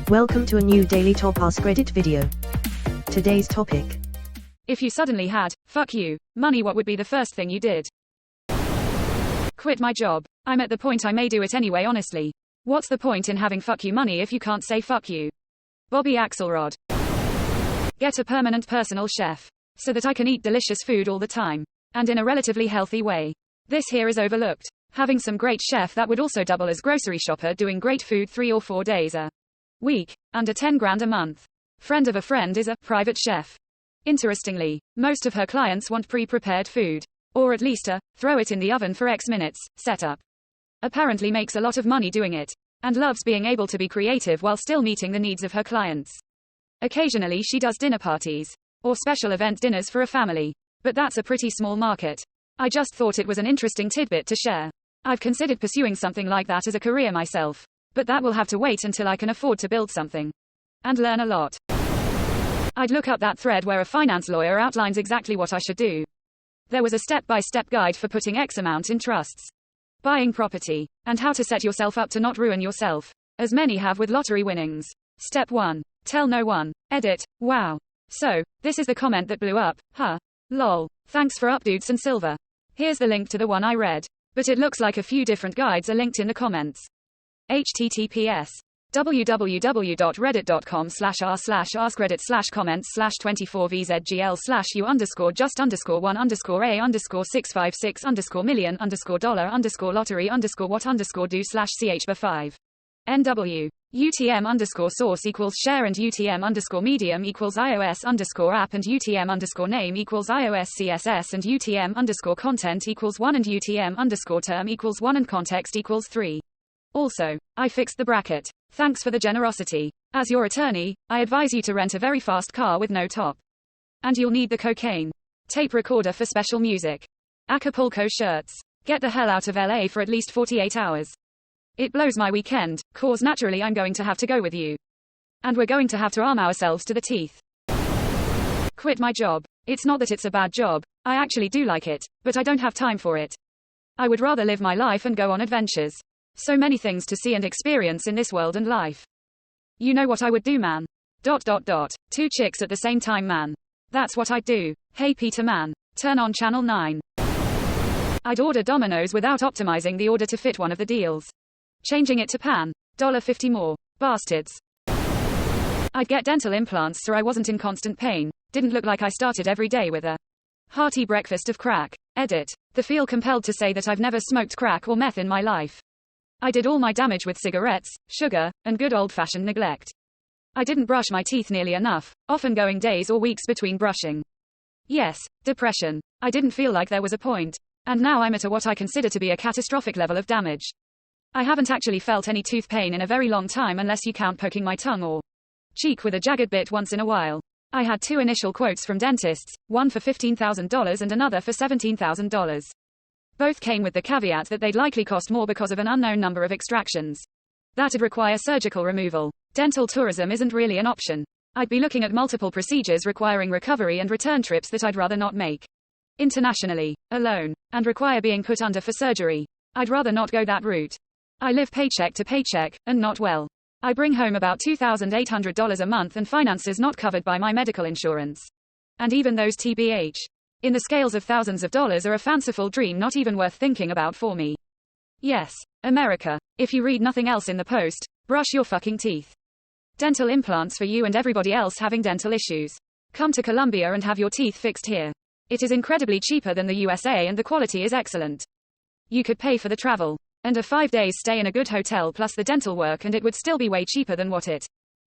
Welcome to a new Daily Top Askreddit video. Today's topic. If you suddenly had, fuck you, money, what would be the first thing you did? Quit my job. I'm at the point I may do it anyway, honestly. What's the point in having fuck you money if you can't say fuck you? Bobby Axelrod. Get a permanent personal chef. So that I can eat delicious food all the time. And in a relatively healthy way. This here is overlooked. Having some great chef that would also double as grocery shopper doing great food 3 or 4 days a week, under 10 grand a month. Friend of a friend is a private chef. Interestingly, most of her clients want pre-prepared food. Or at least a throw it in the oven for X minutes setup. Apparently makes a lot of money doing it. And loves being able to be creative while still meeting the needs of her clients. Occasionally she does dinner parties. Or special event dinners for a family. But that's a pretty small market. I just thought it was an interesting tidbit to share. I've considered pursuing something like that as a career myself. But that will have to wait until I can afford to build something. And learn a lot. I'd look up that thread where a finance lawyer outlines exactly what I should do. There was a step-by-step guide for putting X amount in trusts. Buying property. And how to set yourself up to not ruin yourself. As many have with lottery winnings. Step 1. Tell no one. Edit. Wow. So, this is the comment that blew up. Huh. Lol. Thanks for updudes and silver. Here's the link to the one I read. But it looks like a few different guides are linked in the comments. https www.reddit.com/r/askreddit/comment/u_1_a_1_656_million_dollar_do/ch/5 UTM source equals share and UTM medium equals iOS app and UTM name equals iOS CSS and UTM content equals 1 and UTM term equals 1 and context equals 3. Also, I fixed the bracket. Thanks for the generosity. As your attorney, I advise you to rent a very fast car with no top. And you'll need the cocaine. Tape recorder for special music. Acapulco shirts. Get the hell out of LA for at least 48 hours. It blows my weekend, cause naturally I'm going to have to go with you. And we're going to have to arm ourselves to the teeth. Quit my job. It's not that it's a bad job, I actually do like it, but I don't have time for it. I would rather live my life and go on adventures. So many things to see and experience in this world and life. You know what I would do, man? ... 2 chicks at the same time, man. That's what I'd do. Hey Peter, man. Turn on channel 9. I'd order Domino's without optimizing the order to fit one of the deals. Changing it to pan. $1.50 more. Bastards. I'd get dental implants so I wasn't in constant pain. Didn't look like I started every day with a hearty breakfast of crack. Edit. The feel compelled to say that I've never smoked crack or meth in my life. I did all my damage with cigarettes, sugar, and good old-fashioned neglect. I didn't brush my teeth nearly enough, often going days or weeks between brushing. Yes, depression. I didn't feel like there was a point. And now I'm at what I consider to be a catastrophic level of damage. I haven't actually felt any tooth pain in a very long time unless you count poking my tongue or cheek with a jagged bit once in a while. I had 2 initial quotes from dentists, one for $15,000 and another for $17,000. Both came with the caveat that they'd likely cost more because of an unknown number of extractions. That'd require surgical removal. Dental tourism isn't really an option. I'd be looking at multiple procedures requiring recovery and return trips that I'd rather not make. Internationally, alone, and require being put under for surgery. I'd rather not go that route. I live paycheck to paycheck, and not well. I bring home about $2,800 a month and finances not covered by my medical insurance. And even those TBH. In the scales of thousands of dollars are a fanciful dream not even worth thinking about for me. Yes, America. If you read nothing else in the post, brush your fucking teeth. Dental implants for you and everybody else having dental issues. Come to Colombia and have your teeth fixed here. It is incredibly cheaper than the USA and the quality is excellent. You could pay for the travel. And a 5 days stay in a good hotel plus the dental work and it would still be way cheaper than what it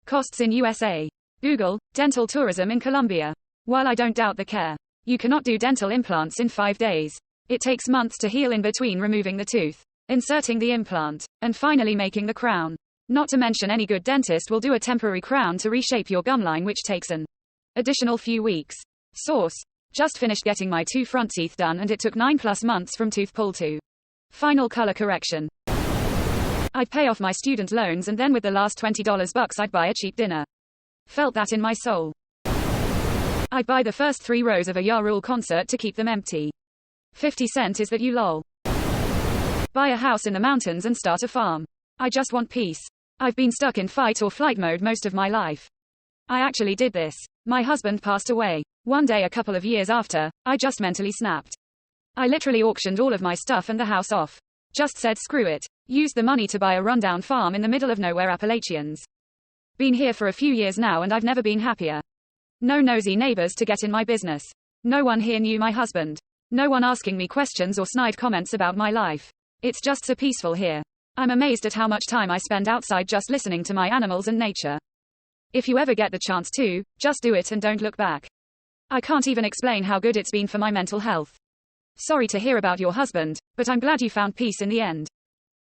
costs in USA. Google, dental tourism in Colombia. While I don't doubt the care, you cannot do dental implants in 5 days. It takes months to heal in between removing the tooth, inserting the implant, and finally making the crown. Not to mention any good dentist will do a temporary crown to reshape your gum line which takes an additional few weeks. Source. Just finished getting my 2 front teeth done and it took 9+ months from tooth pull to final color correction. I'd pay off my student loans and then with the last $20 bucks I'd buy a cheap dinner. Felt that in my soul. I'd buy the first 3 rows of a Ja Rule concert to keep them empty. 50 cent is that you lol. Buy a house in the mountains and start a farm. I just want peace. I've been stuck in fight or flight mode most of my life. I actually did this. My husband passed away. One day a couple of years after, I just mentally snapped. I literally auctioned all of my stuff and the house off. Just said screw it. Used the money to buy a rundown farm in the middle of nowhere Appalachians. Been here for a few years now and I've never been happier. No nosy neighbors to get in my business. No one here knew my husband. No one asking me questions or snide comments about my life. It's just so peaceful here. I'm amazed at how much time I spend outside just listening to my animals and nature. If you ever get the chance to, just do it and don't look back. I can't even explain how good it's been for my mental health. Sorry to hear about your husband, but I'm glad you found peace in the end.